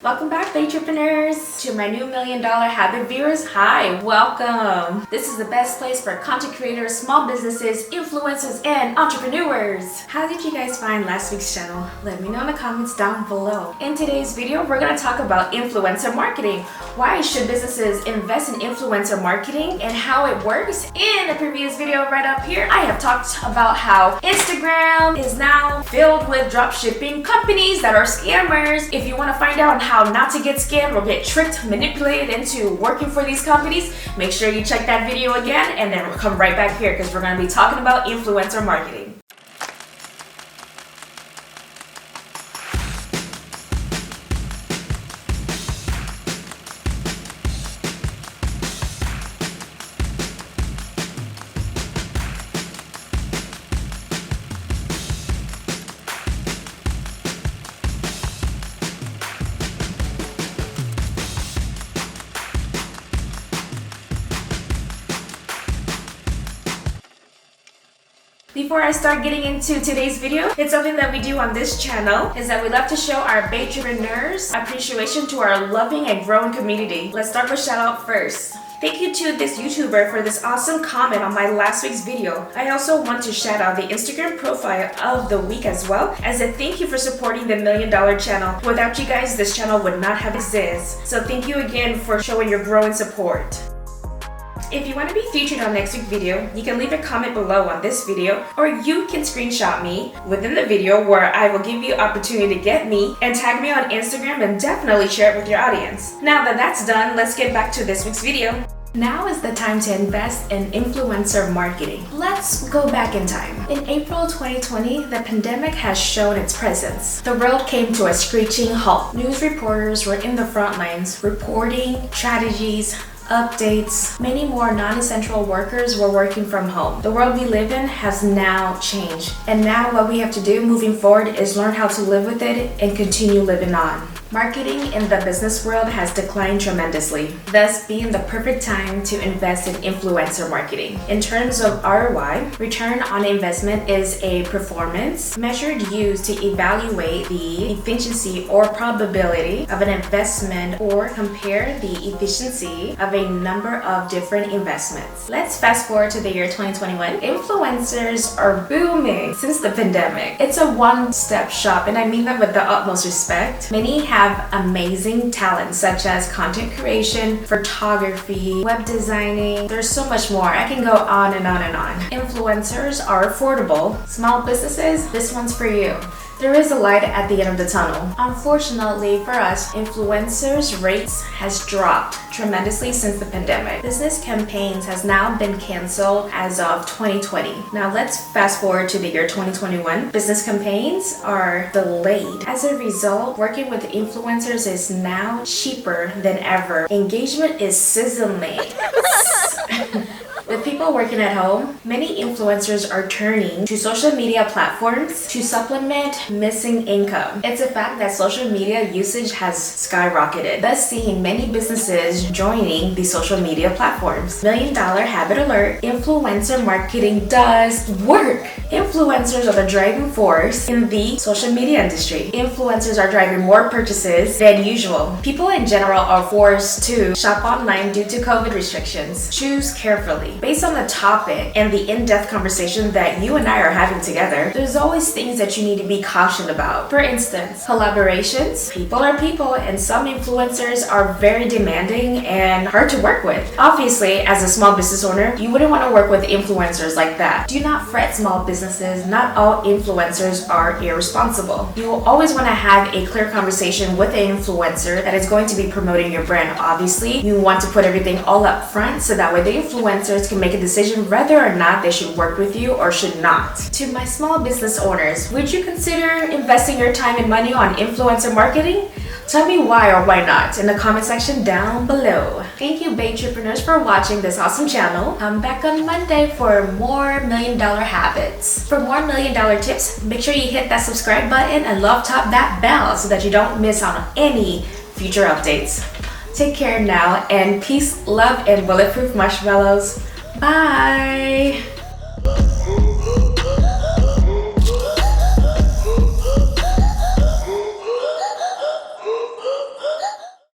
Welcome back, Baetrepreneurs, to my new $1 Million Habit viewers. Hi, welcome. This is the best place for content creators, small businesses, influencers, and entrepreneurs. How did you guys find last week's channel? Let me know in the comments down below. In today's video, we're going to talk about influencer marketing. Why should businesses invest in influencer marketing and how it works? In a previous video right up here, I have talked about how Instagram is now filled with dropshipping companies that are scammers. If you want to find out how not to get scammed or get tricked, manipulated into working for these companies, make sure you check that video again and then we'll come right back here because we're going to be talking about influencer marketing. Before I start getting into today's video, it's something that we do on this channel is that we love to show our Baetrepreneurs appreciation to our loving and growing community. Let's start with shout out first. Thank you to this YouTuber for this awesome comment on my last week's video. I also want to shout out the Instagram profile of the week as well as a thank you for supporting the $1 Million channel. Without you guys, this channel would not have existed. So thank you again for showing your growing support. If you want to be featured on next week's video, you can leave a comment below on this video, or you can screenshot me within the video where I will give you opportunity to get me and tag me on Instagram and definitely share it with your audience. Now that that's done, let's get back to this week's video. Now is the time to invest in influencer marketing. Let's go back in time. In April 2020, the pandemic has shown its presence. The world came to a screeching halt. News reporters were in the front lines, reporting strategies, updates. Many more non-essential workers were working from home. The world we live in has now changed. And now what we have to do moving forward is learn how to live with it and continue living on. Marketing in the business world has declined tremendously, thus being the perfect time to invest in influencer marketing. In terms of ROI, return on investment is a performance measured used to evaluate the efficiency or probability of an investment or compare the efficiency of a number of different investments. Let's fast forward to the year 2021. Influencers are booming since the pandemic. It's a one-stop shop, and I mean that with the utmost respect. Many have amazing talents such as content creation, photography, web designing. There's so much more. I can go on and on and on. Influencers are affordable. Small businesses, this one's for you. There is a light at the end of the tunnel. Unfortunately for us, influencers' rates has dropped tremendously since the pandemic. Business campaigns has now been canceled as of 2020. Now let's fast forward to the year 2021. Business campaigns are delayed. As a result, working with influencers is now cheaper than ever. Engagement is sizzling. With people working at home, many influencers are turning to social media platforms to supplement missing income. It's a fact that social media usage has skyrocketed, thus seeing many businesses joining the social media platforms. $1 Million Habit Alert: influencer marketing does work. Influencers are the driving force in the social media industry. Influencers are driving more purchases than usual. People in general are forced to shop online due to COVID restrictions. Choose carefully. Based on the topic and the in-depth conversation that you and I are having together, there's always things that you need to be cautioned about. For instance, collaborations. People are people, and some influencers are very demanding and hard to work with. Obviously, as a small business owner, you wouldn't want to work with influencers like that. Do not fret, small businesses. Not all influencers are irresponsible. You will always want to have a clear conversation with an influencer that is going to be promoting your brand. Obviously, you want to put everything all up front so that way the influencers can make a decision whether or not they should work with you or should not. To my small business owners, would you consider investing your time and money on influencer marketing? Tell me why or why not in the comment section down below. Thank you, Baetrepreneurs, for watching this awesome channel. Come back on Monday for more $1 Million habits. For more $1 Million tips, make sure you hit that subscribe button and love tap that bell so that you don't miss out on any future updates. Take care now, and peace, love, and bulletproof marshmallows. Bye!